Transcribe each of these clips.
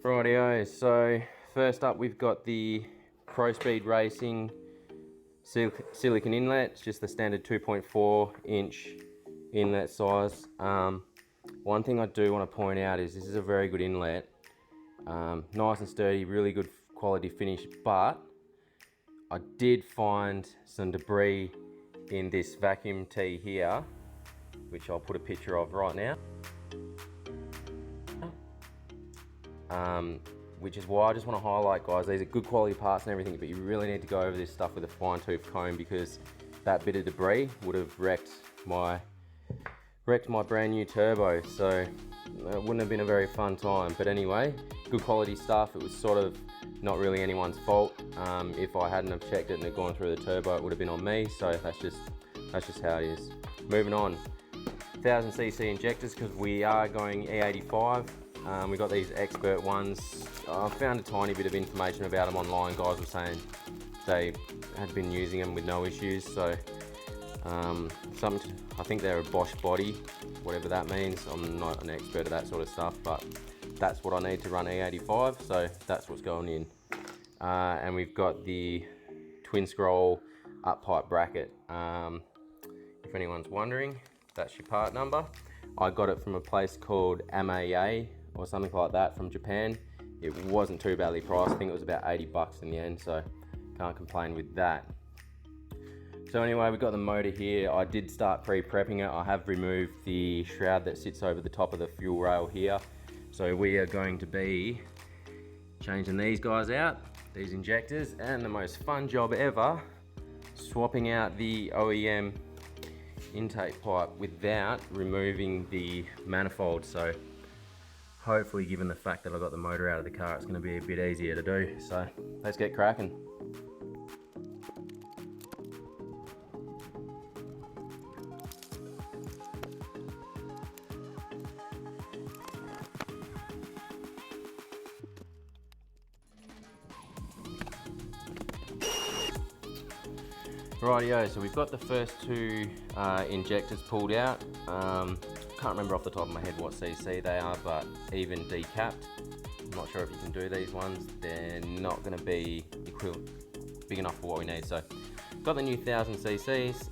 Rightio, so first up we've got the Pro Speed Racing silicone inlet. It's just the standard 2.4 inch inlet size. One thing I do want to point out is this is a very good inlet. Nice and sturdy, really good quality finish, but I did find some debris in this vacuum tee here, which I'll put a picture of right now. Which is why I just want to highlight, guys, these are good quality parts and everything, but you really need to go over this stuff with a fine tooth comb, because that bit of debris would have wrecked my brand new turbo, so it wouldn't have been a very fun time. But anyway, good quality stuff. It was sort of not really anyone's fault. If I hadn't have checked it and it gone through the turbo, it would have been on me, so that's just how it is. Moving on, 1000cc injectors, because we are going E85. We got these expert ones. I found a tiny bit of information about them online. Guys were saying they had been using them with no issues. So I think they're a Bosch body, whatever that means. I'm not an expert at that sort of stuff, but that's what I need to run E85. So that's what's going in. And we've got the twinscroll uppipe bracket. If anyone's wondering, that's your part number. I got it from a place called MAA or something like that from Japan. It wasn't too badly priced. I think it was about 80 bucks in the end, so can't complain with that. So anyway, we've got the motor here. I did start pre-prepping it. I have removed the shroud that sits over the top of the fuel rail here. So we are going to be changing these guys out, these injectors, and the most fun job ever, swapping out the OEM intake pipe without removing the manifold. So hopefully, given the fact that I got the motor out of the car, it's going to be a bit easier to do. So let's get cracking. Rightio, so we've got the first two injectors pulled out. Can't remember off the top of my head what cc they are, but even decapped. I'm not sure if you can do these ones. They're not going to be big enough for what we need. So got the new 1000cc's.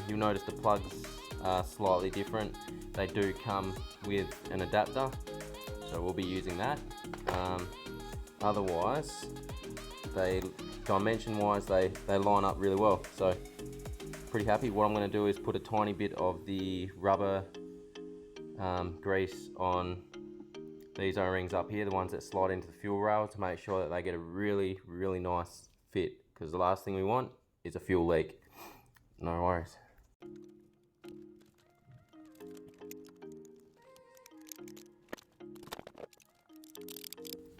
You'll notice the plugs are slightly different. They do come with an adapter, so we'll be using that. Otherwise, dimension wise they line up really well, so pretty happy. What I'm going to do is put a tiny bit of the rubber grease on these O-rings up here, the ones that slide into the fuel rail, to make sure that they get a really nice fit, because the last thing we want is a fuel leak. No worries.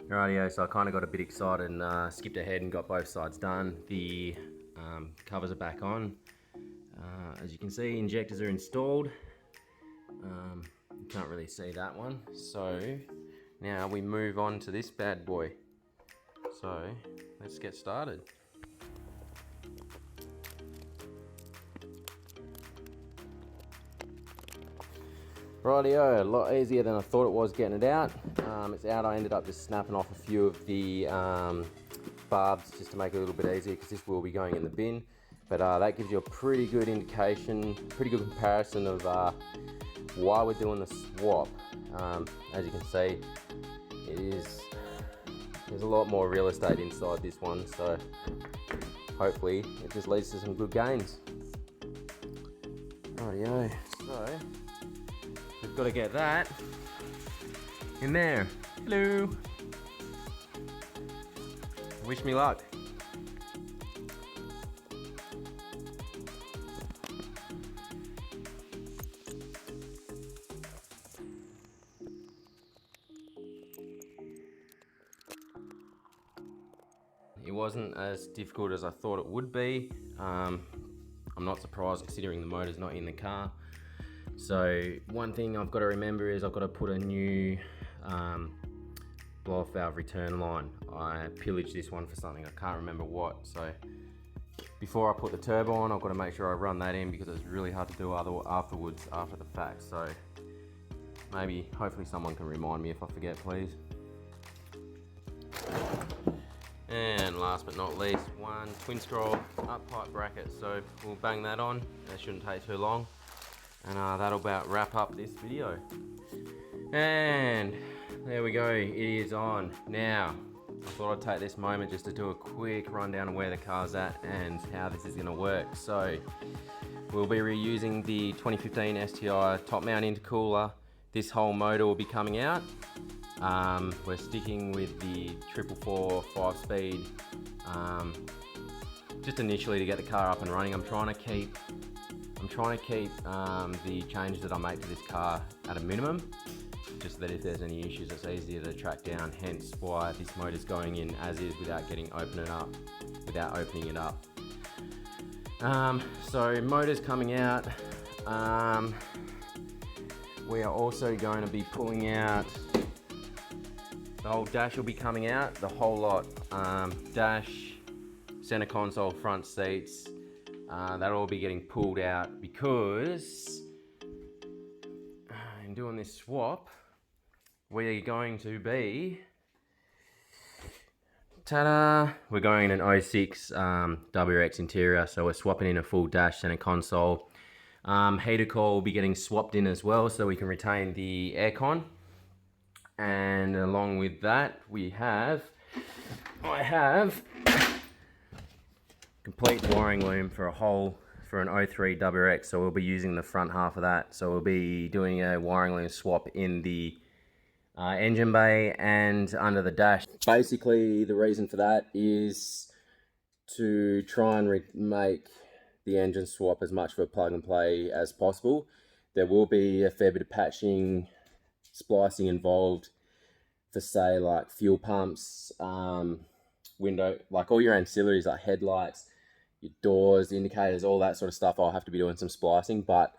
Rightio, so I kind of got a bit excited and skipped ahead and got both sides done. The covers are back on. As you can see, injectors are installed. You can't really see that one. So now we move on to this bad boy. So let's get started. Rightio, a lot easier than I thought it was getting it out. It's out. I ended up just snapping off a few of the barbs just to make it a little bit easier, because this will be going in the bin. But that gives you a pretty good indication, pretty good comparison of why we're doing the swap. As you can see, there's a lot more real estate inside this one, so hopefully it just leads to some good gains. Rightio, so we've got to get that in there. Hello. Wish me luck. It wasn't as difficult as I thought it would be. I'm not surprised, considering the motor's not in the car. So one thing I've got to remember is I've got to put a new blow-off valve return line. I pillaged this one for something, I can't remember what. So before I put the turbo on, I've got to make sure I run that in, because it's really hard to do afterwards, after the fact. So maybe, hopefully someone can remind me if I forget, please. And last but not least, one twinscroll uppipe bracket. So we'll bang that on. That shouldn't take too long. And that'll about wrap up this video. And there we go, it is on. Now, I thought I'd take this moment just to do a quick rundown of where the car's at and how this is gonna work. So, we'll be reusing the 2015 STI top mount intercooler. This whole motor will be coming out. We're sticking with the 444 5-speed, just initially to get the car up and running. I'm trying to keep the changes that I make to this car at a minimum, just that if there's any issues it's easier to track down, hence why this motor's going in as is without opening it up. So motor's coming out. We are also going to be pulling out, the whole dash will be coming out, the whole lot. Dash, center console, front seats, that'll all be getting pulled out because in doing this swap, we're going to be, ta-da, we're going in an 06 WRX interior, so we're swapping in a full dash center console. Heater coil will be getting swapped in as well so we can retain the aircon. And along with that, I have complete wiring loom for an 03 WRX, so we'll be using the front half of that. So we'll be doing a wiring loom swap in the engine bay and under the dash. Basically, the reason for that is to try and make the engine swap as much of a plug and play as possible. There will be a fair bit of patching, splicing involved for, say, like fuel pumps, window, like all your ancillaries like headlights, your doors, indicators, all that sort of stuff. I'll have to be doing some splicing, but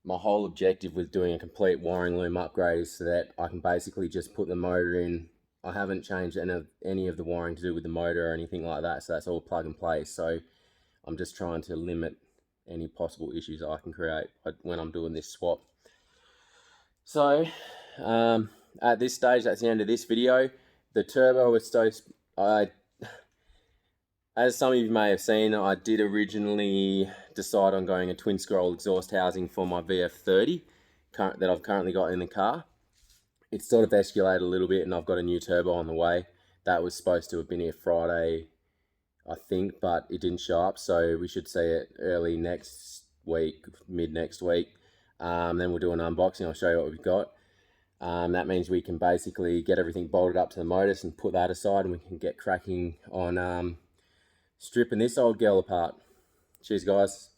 my whole objective with doing a complete wiring loom upgrade is so that I can basically just put the motor in. I haven't changed any of the wiring to do with the motor or anything like that, so that's all plug and play. So I'm just trying to limit any possible issues I can create when I'm doing this swap. So at this stage, that's the end of this video. The turbo is as some of you may have seen, I did originally decide on going a twin scroll exhaust housing for my VF30 that I've currently got in the car. It's sort of escalated a little bit and I've got a new turbo on the way. That was supposed to have been here Friday, I think, but it didn't show up, so we should see it early next week, mid next week. Then we'll do an unboxing. I'll show you what we've got. That means we can basically get everything bolted up to the motors and put that aside, and we can get cracking on stripping this old girl apart. Cheers, guys.